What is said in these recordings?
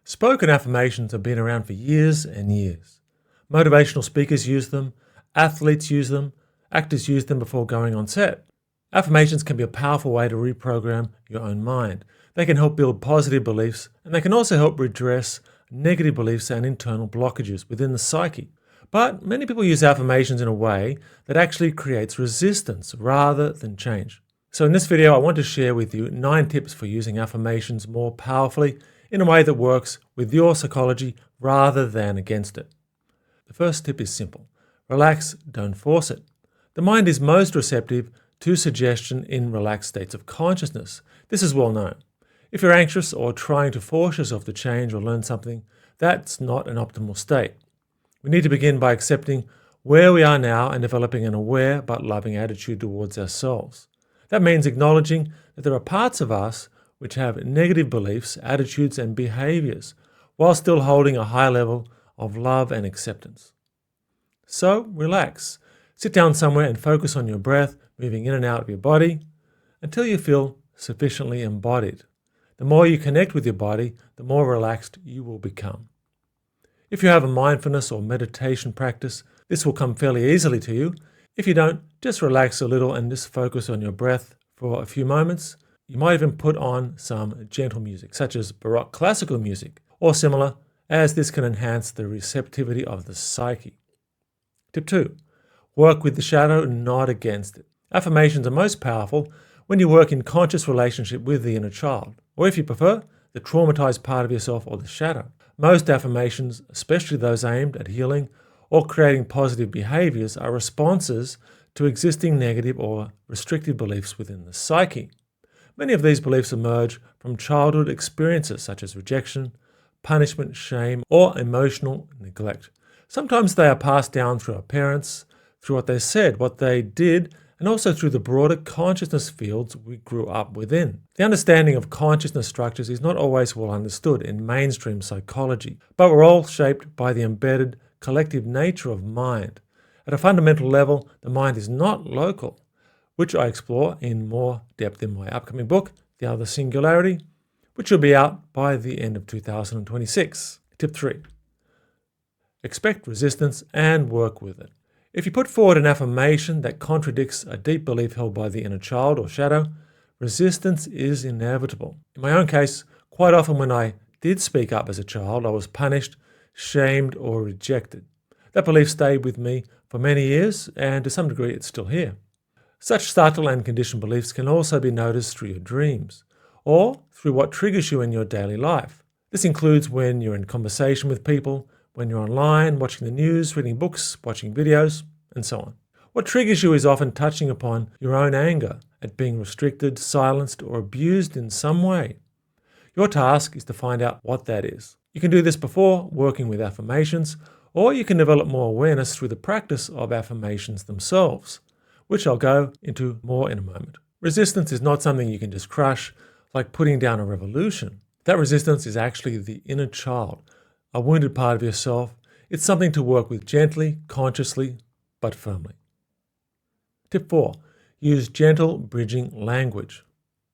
Spoken affirmations have been around for years and years. Motivational speakers use them, athletes use them, actors use them before going on set. Affirmations can be a powerful way to reprogram your own mind. They can help build positive beliefs, and they can also help redress negative beliefs and internal blockages within the psyche. But many people use affirmations in a way that actually creates resistance rather than change. So in this video, I want to share with you 9 tips for using affirmations more powerfully in a way that works with your psychology rather than against it. The first tip is simple. Relax, don't force it. The mind is most receptive to suggestion in relaxed states of consciousness. This is well known. If you're anxious or trying to force yourself to change or learn something, that's not an optimal state. We need to begin by accepting where we are now and developing an aware but loving attitude towards ourselves. That means acknowledging that there are parts of us which have negative beliefs, attitudes, and behaviours, while still holding a high level of love and acceptance. So, relax. Sit down somewhere and focus on your breath, moving in and out of your body, until you feel sufficiently embodied. The more you connect with your body, the more relaxed you will become. If you have a mindfulness or meditation practice, this will come fairly easily to you. If you don't, just relax a little and just focus on your breath for a few moments. You might even put on some gentle music, such as Baroque classical music, or similar, as this can enhance the receptivity of the psyche. Tip 2. Work with the shadow, not against it. Affirmations are most powerful when you work in conscious relationship with the inner child, or if you prefer, the traumatized part of yourself or the shadow. Most affirmations, especially those aimed at healing or creating positive behaviors, are responses to existing negative or restrictive beliefs within the psyche. Many of these beliefs emerge from childhood experiences such as rejection, punishment, shame, or emotional neglect. Sometimes they are passed down through our parents, through what they said, what they did, and also through the broader consciousness fields we grew up within. The understanding of consciousness structures is not always well understood in mainstream psychology, but we're all shaped by the embedded collective nature of mind. At a fundamental level, the mind is not local, which I explore in more depth in my upcoming book, The Other Singularity, which will be out by the end of 2026. Tip 3. Expect resistance and work with it. If you put forward an affirmation that contradicts a deep belief held by the inner child or shadow, resistance is inevitable. In my own case, quite often when I did speak up as a child, I was punished, shamed, or rejected. That belief stayed with me for many years, and to some degree it's still here. Such subtle and conditioned beliefs can also be noticed through your dreams, or through what triggers you in your daily life. This includes when you're in conversation with people, when you're online, watching the news, reading books, watching videos, and so on. What triggers you is often touching upon your own anger at being restricted, silenced, or abused in some way. Your task is to find out what that is. You can do this before working with affirmations, or you can develop more awareness through the practice of affirmations themselves, which I'll go into more in a moment. Resistance is not something you can just crush, like putting down a revolution. That resistance is actually the inner child, a wounded part of yourself. It's something to work with gently, consciously, but firmly. Tip 4. Use gentle bridging language.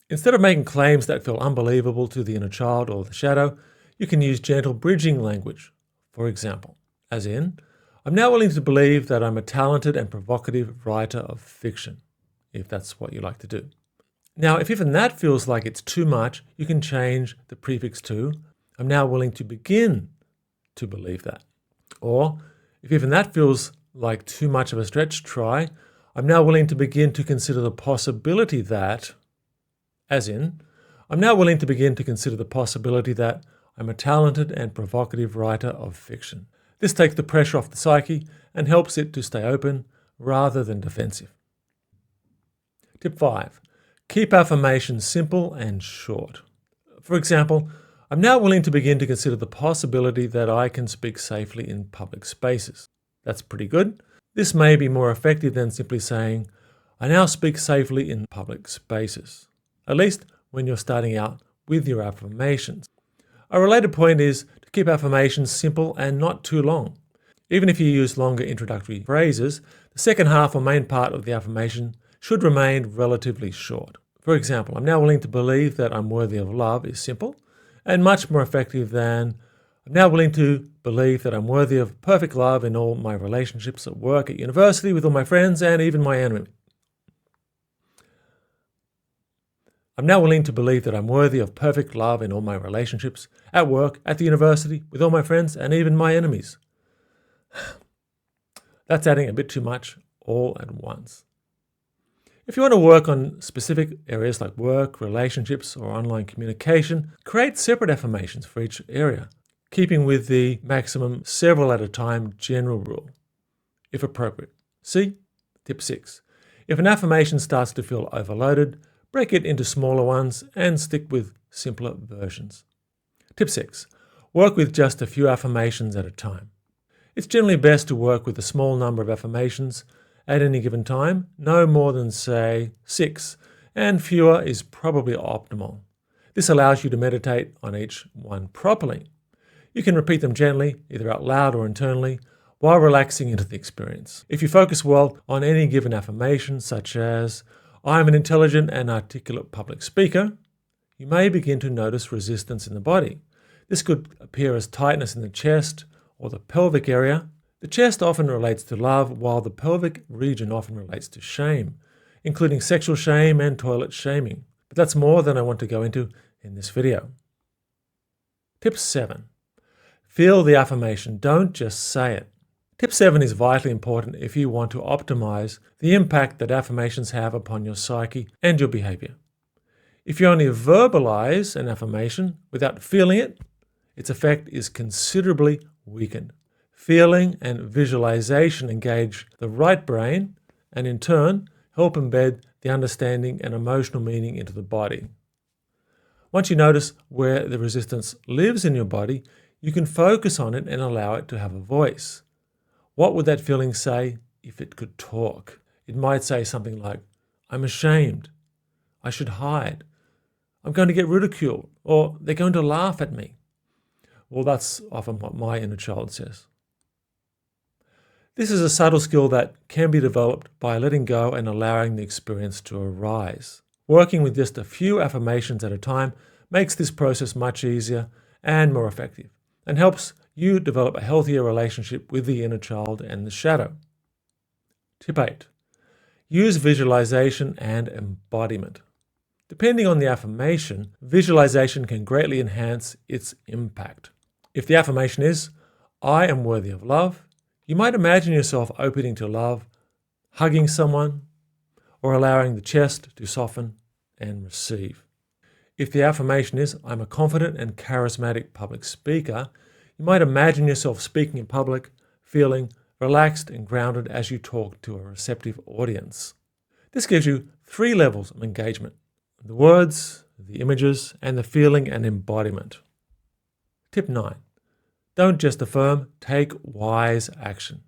Instead of making claims that feel unbelievable to the inner child or the shadow, you can use gentle bridging language. For example, as in, I'm now willing to believe that I'm a talented and provocative writer of fiction, if that's what you like to do. Now, if even that feels like it's too much, you can change the prefix to, I'm now willing to begin to believe that. Or, if even that feels like too much of a stretch, try, I'm now willing to begin to consider the possibility that, as in, I'm now willing to begin to consider the possibility that I'm a talented and provocative writer of fiction. This takes the pressure off the psyche and helps it to stay open rather than defensive. Tip 5. Keep affirmations simple and short. For example, I'm now willing to begin to consider the possibility that I can speak safely in public spaces. That's pretty good. This may be more effective than simply saying, I now speak safely in public spaces, at least when you're starting out with your affirmations. A related point is to keep affirmations simple and not too long. Even if you use longer introductory phrases, the second half or main part of the affirmation should remain relatively short. For example, I'm now willing to believe that I'm worthy of love is simple, and much more effective than I'm now willing to believe that I'm worthy of perfect love in all my relationships at work, at university, with all my friends, and even my enemy. I'm now willing to believe that I'm worthy of perfect love in all my relationships, at work, at the university, with all my friends, and even my enemies. That's adding a bit too much all at once. If you want to work on specific areas like work, relationships, or online communication, create separate affirmations for each area, keeping with the maximum several at a time general rule, if appropriate. See tip 6. If an affirmation starts to feel overloaded, break it into smaller ones and stick with simpler versions. Tip 6. Work with just a few affirmations at a time. It's generally best to work with a small number of affirmations at any given time, no more than, say, 6, and fewer is probably optimal. This allows you to meditate on each one properly. You can repeat them gently, either out loud or internally, while relaxing into the experience. If you focus well on any given affirmation, such as, I'm an intelligent and articulate public speaker, you may begin to notice resistance in the body. This could appear as tightness in the chest or the pelvic area. The chest often relates to love, while the pelvic region often relates to shame, including sexual shame and toilet shaming. But that's more than I want to go into in this video. Tip 7. Feel the affirmation, don't just say it. Tip 7 is vitally important if you want to optimize the impact that affirmations have upon your psyche and your behavior. If you only verbalize an affirmation without feeling it, its effect is considerably weakened. Feeling and visualization engage the right brain and in turn help embed the understanding and emotional meaning into the body. Once you notice where the resistance lives in your body, you can focus on it and allow it to have a voice. What would that feeling say if it could talk? It might say something like, I'm ashamed, I should hide, I'm going to get ridiculed, or they're going to laugh at me. Well, that's often what my inner child says. This is a subtle skill that can be developed by letting go and allowing the experience to arise. Working with just a few affirmations at a time makes this process much easier and more effective, and helps you develop a healthier relationship with the inner child and the shadow. Tip 8. Use visualization and embodiment. Depending on the affirmation, visualization can greatly enhance its impact. If the affirmation is, I am worthy of love, you might imagine yourself opening to love, hugging someone, or allowing the chest to soften and receive. If the affirmation is, I'm a confident and charismatic public speaker, you might imagine yourself speaking in public, feeling relaxed and grounded as you talk to a receptive audience. This gives you 3 levels of engagement: the words, the images, and the feeling and embodiment. Tip 9. Don't just affirm, take wise action.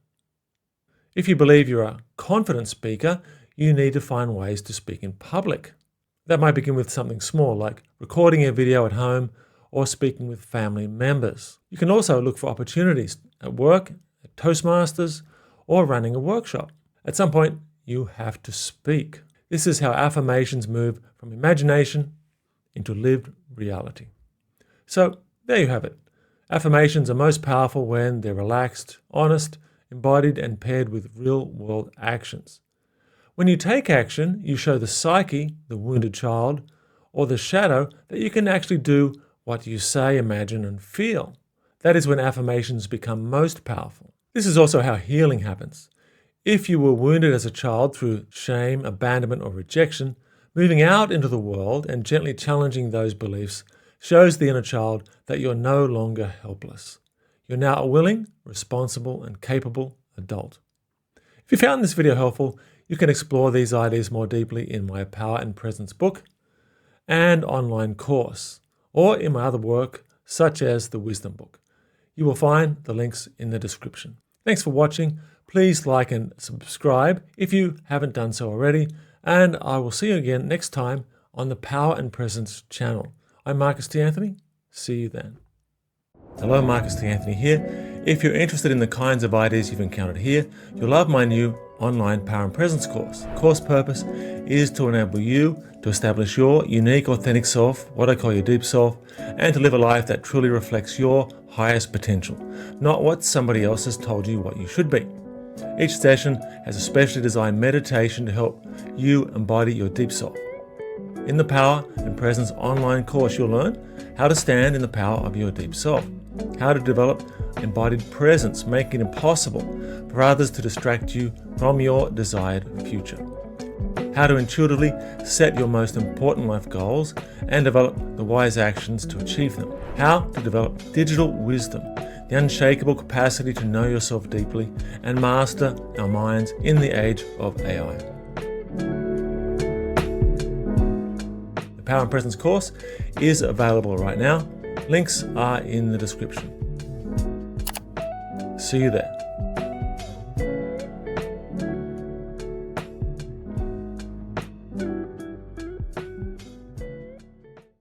If you believe you're a confident speaker, you need to find ways to speak in public. That might begin with something small, like recording a video at home or speaking with family members. You can also look for opportunities at work, at Toastmasters, or running a workshop. At some point, you have to speak. This is how affirmations move from imagination into lived reality. So, there you have it. Affirmations are most powerful when they're relaxed, honest, embodied, and paired with real-world actions. When you take action, you show the psyche, the wounded child, or the shadow that you can actually do what you say, imagine, and feel. That is when affirmations become most powerful. This is also how healing happens. If you were wounded as a child through shame, abandonment, or rejection, moving out into the world and gently challenging those beliefs shows the inner child that you're no longer helpless. You're now a willing, responsible, and capable adult. If you found this video helpful, you can explore these ideas more deeply in my Power and Presence book and online course, or in my other work, such as the Wisdom book. You will find the links in the description. Thanks for watching. Please like and subscribe if you haven't done so already, and I will see you again next time on the Power and Presence channel. I'm Marcus T. Anthony. See you then. Hello, Marcus T. Anthony here. If you're interested in the kinds of ideas you've encountered here, you'll love my new online Power and Presence course. The course purpose is to enable you to establish your unique, authentic self, what I call your deep self, and to live a life that truly reflects your highest potential, not what somebody else has told you what you should be. Each session has a specially designed meditation to help you embody your deep self. In the Power and Presence online course, you'll learn how to stand in the power of your deep self, how to develop embodied presence, making it impossible for others to distract you from your desired future, how to intuitively set your most important life goals and develop the wise actions to achieve them, how to develop digital wisdom, the unshakable capacity to know yourself deeply and master our minds in the age of AI. The Power and Presence course is available right now. Links are in the description. See you there.